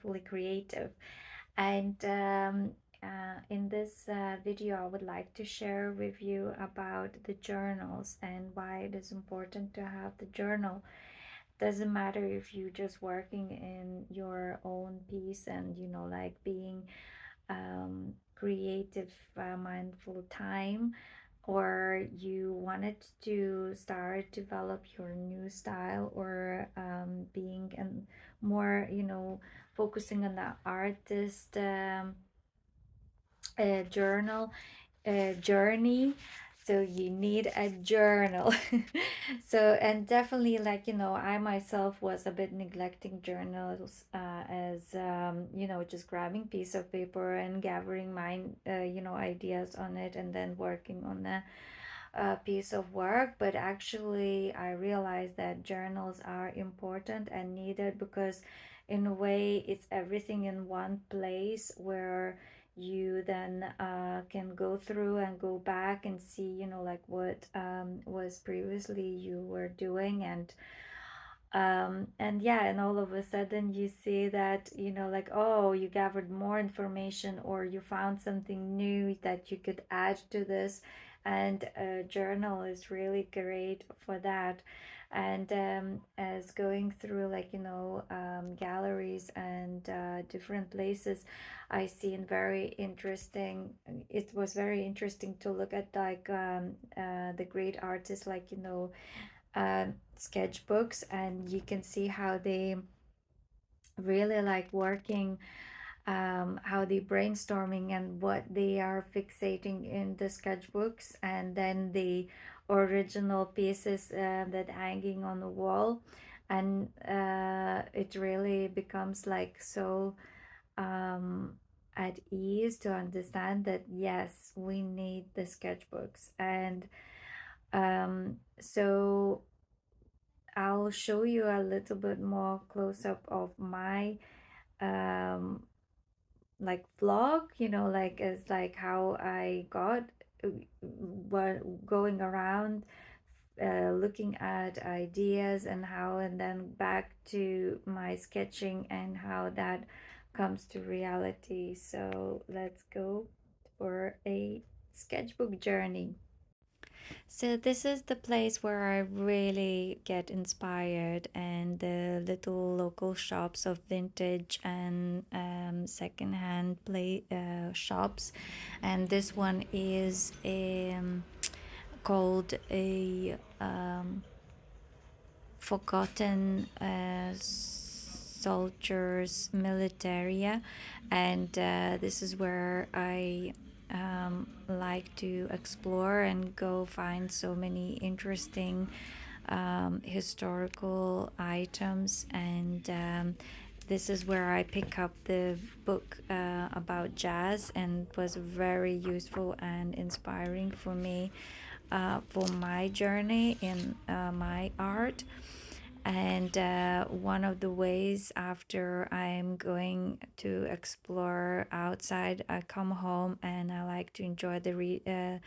mindfully creative. And in this video, I would like to share with you about the journals and why it is important to have the journal. Doesn't matter if you're just working in your own piece and like being creative, mindful time, or you wanted to start develop your new style, or being and more focusing on the artist journal journey. So you need a journal. So, and definitely, like I myself was a bit neglecting journals, as just grabbing piece of paper and gathering my ideas on it, and then working on a piece of work. But actually I realized that journals are important and needed, because in a way it's everything in one place, where you then can go through and go back and see like what was previously you were doing. And yeah, and all of a sudden you see that like, oh, you gathered more information, or you found something new that you could add to this. And a journal is really great for that. And as going through, like galleries and different places, I seen very interesting, it was very interesting to look at, like the great artists, like sketchbooks, and you can see how they really like working, how they brainstorming and what they are fixating in the sketchbooks, and then the original pieces that hanging on the wall. And it really becomes like so um, at ease to understand that yes, we need the sketchbooks. And so I'll show you a little bit more close up of my um like vlog, like as like how I got what going around, looking at ideas and how, and then back to my sketching and how that comes to reality. So let's go for a sketchbook journey. So this is the place where I really get inspired, and the little local shops of vintage and secondhand play shops. And this one is called a forgotten soldiers militaria. And this is where I like to explore and go find so many interesting historical items. And this is where I pick up the book about jazz, and was very useful and inspiring for me, for my journey in my art. And one of the ways, after I'm going to explore outside, I come home and I like to enjoy the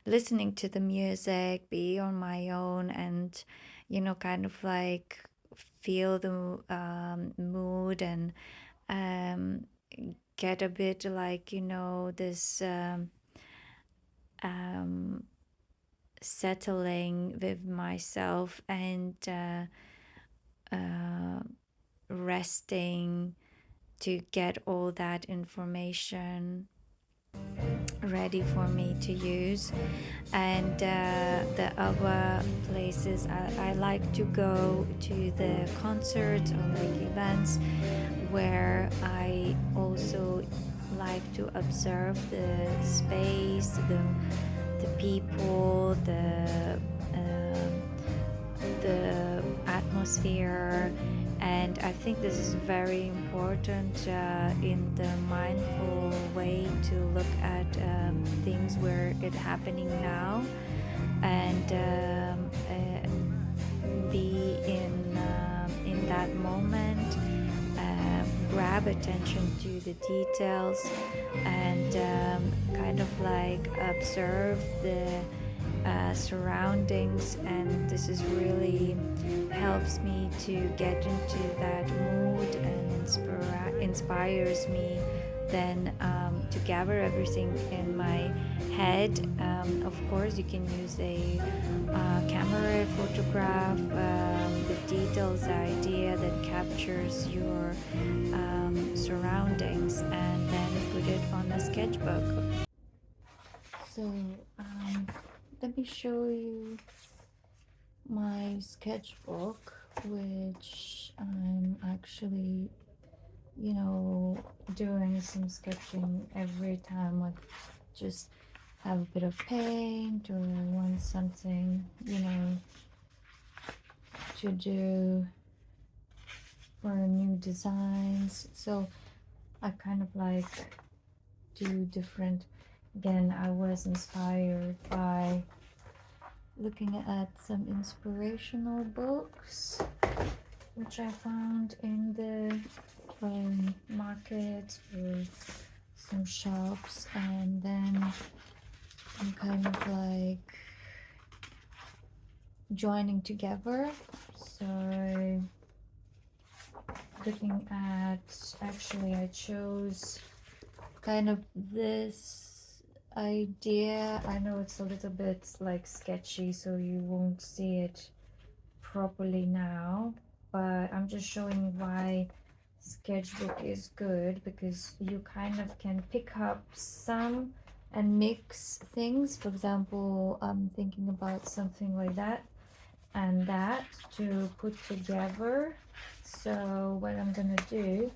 listening to the music, be on my own, and kind of like feel the mood, and um, get a bit like this um, settling with myself, and resting, to get all that information ready for me to use. And the other places, I like to go to the concerts or like events, where I also like to observe the space, the people, the atmosphere. And I think this is very important in the mindful way to look at things where it's happening now, and be in that moment, grab attention to the details, and kind of like observe surroundings, and this is really helps me to get into that mood and inspires me then to gather everything in my head. Of course, you can use a camera photograph the details, the idea that captures your surroundings, and then put it on a sketchbook. So let me show you my sketchbook, which I'm actually, doing some sketching every time I just have a bit of paint or want something, to do for new designs. So I kind of like do different. Again, I was inspired by looking at some inspirational books which I found in the market or some shops, and then I'm kind of like joining together. So looking at, actually I chose kind of this idea. I know it's a little bit like sketchy, so you won't see it properly now, but I'm just showing why sketchbook is good, because you kind of can pick up some and mix things. For example, I'm thinking about something like that and that to put together. So what I'm gonna do,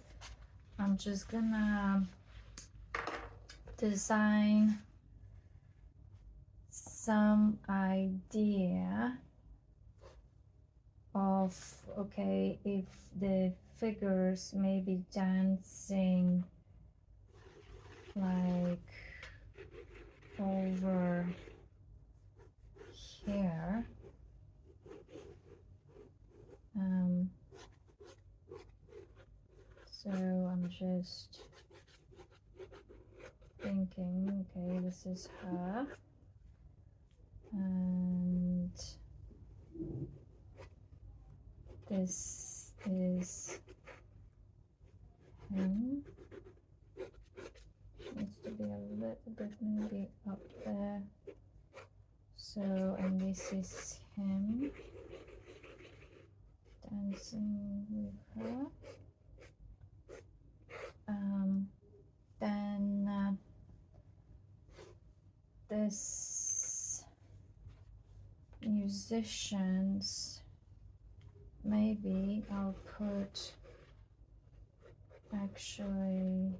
I'm just gonna design some idea of, okay, if the figures may be dancing like over here, so I'm just thinking, okay, this is her, and this is him. Needs to be a little bit maybe up there. So, and this is him dancing with her. Then this musicians, maybe I'll put actually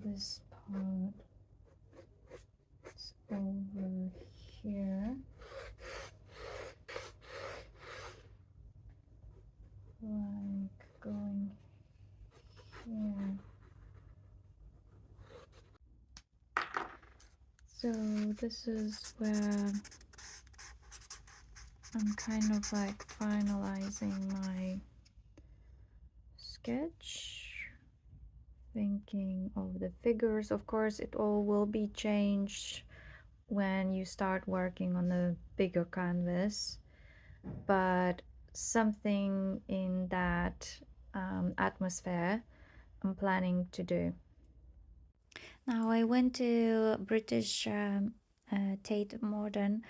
this part is over here, like going here. So this is where I'm kind of like finalizing my sketch, thinking of the figures. Of course, it all will be changed when you start working on a bigger canvas, but something in that atmosphere I'm planning to do. Now I went to British Tate Modern,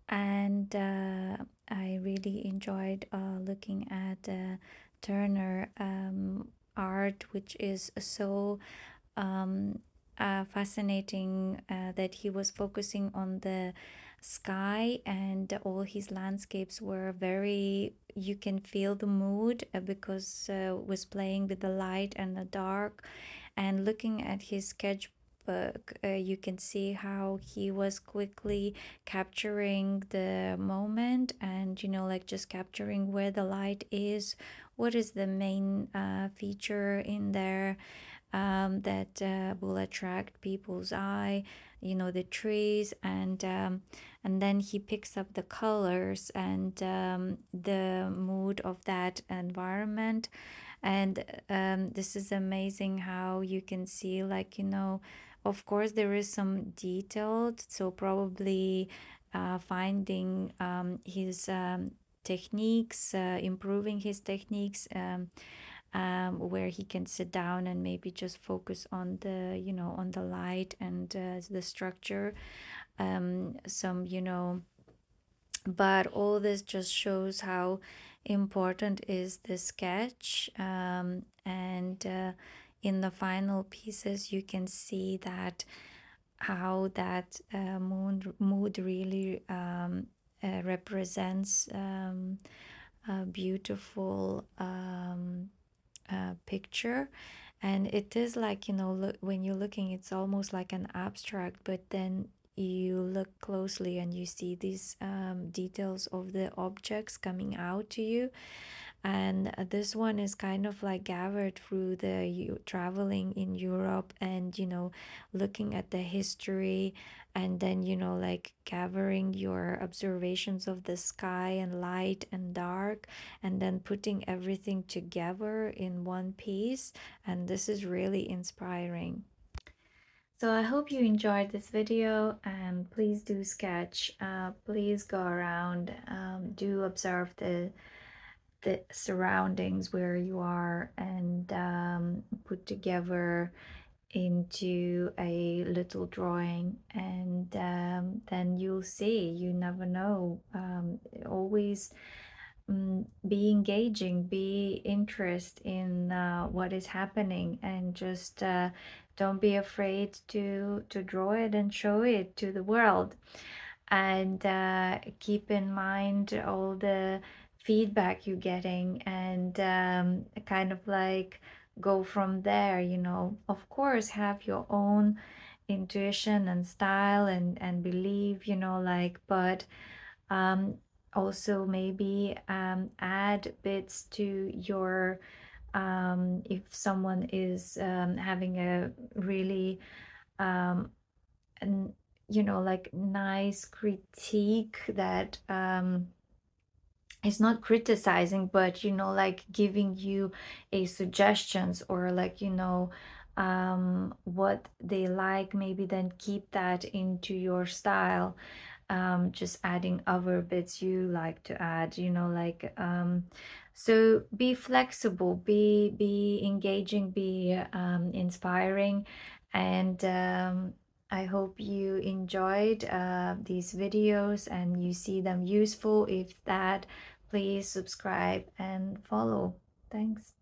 and I really enjoyed looking at Turner art, which is so fascinating, that he was focusing on the sky, and all his landscapes were very, you can feel the mood because was playing with the light and the dark. And looking at his sketchbook, you can see how he was quickly capturing the moment, and like just capturing where the light is, what is the main feature in there that will attract people's eye, the trees, and then he picks up the colors and the mood of that environment. And this is amazing how you can see, like, of course there is some detailed, so probably finding his techniques, improving his techniques, where he can sit down and maybe just focus on the, on the light and the structure. Some, but all this just shows how important is the sketch. And in the final pieces, you can see that how that mood really represents a beautiful picture. And it is like, look, when you're looking, it's almost like an abstract, but then you look closely and you see these details of the objects coming out to you. And this one is kind of like gathered through the traveling in Europe, and looking at the history, and then like gathering your observations of the sky and light and dark, and then putting everything together in one piece. And this is really inspiring. So I hope you enjoyed this video, and please do sketch. Please go around, do observe the surroundings where you are, and put together into a little drawing. And then you'll see, you never know. Always be engaging, be interested in what is happening, and just don't be afraid to draw it and show it to the world. And keep in mind all the feedback you're getting, and kind of like go from there. Of course, have your own intuition and style and believe, like, but um, also maybe add bits to your, if someone is having a really um, an, like nice critique that is not criticizing, but like giving you a suggestions, or like what they like, maybe then keep that into your style. Just adding other bits you like to add, like, so be flexible, be engaging, be inspiring. And I hope you enjoyed these videos and you see them useful. If that, please subscribe and follow. Thanks.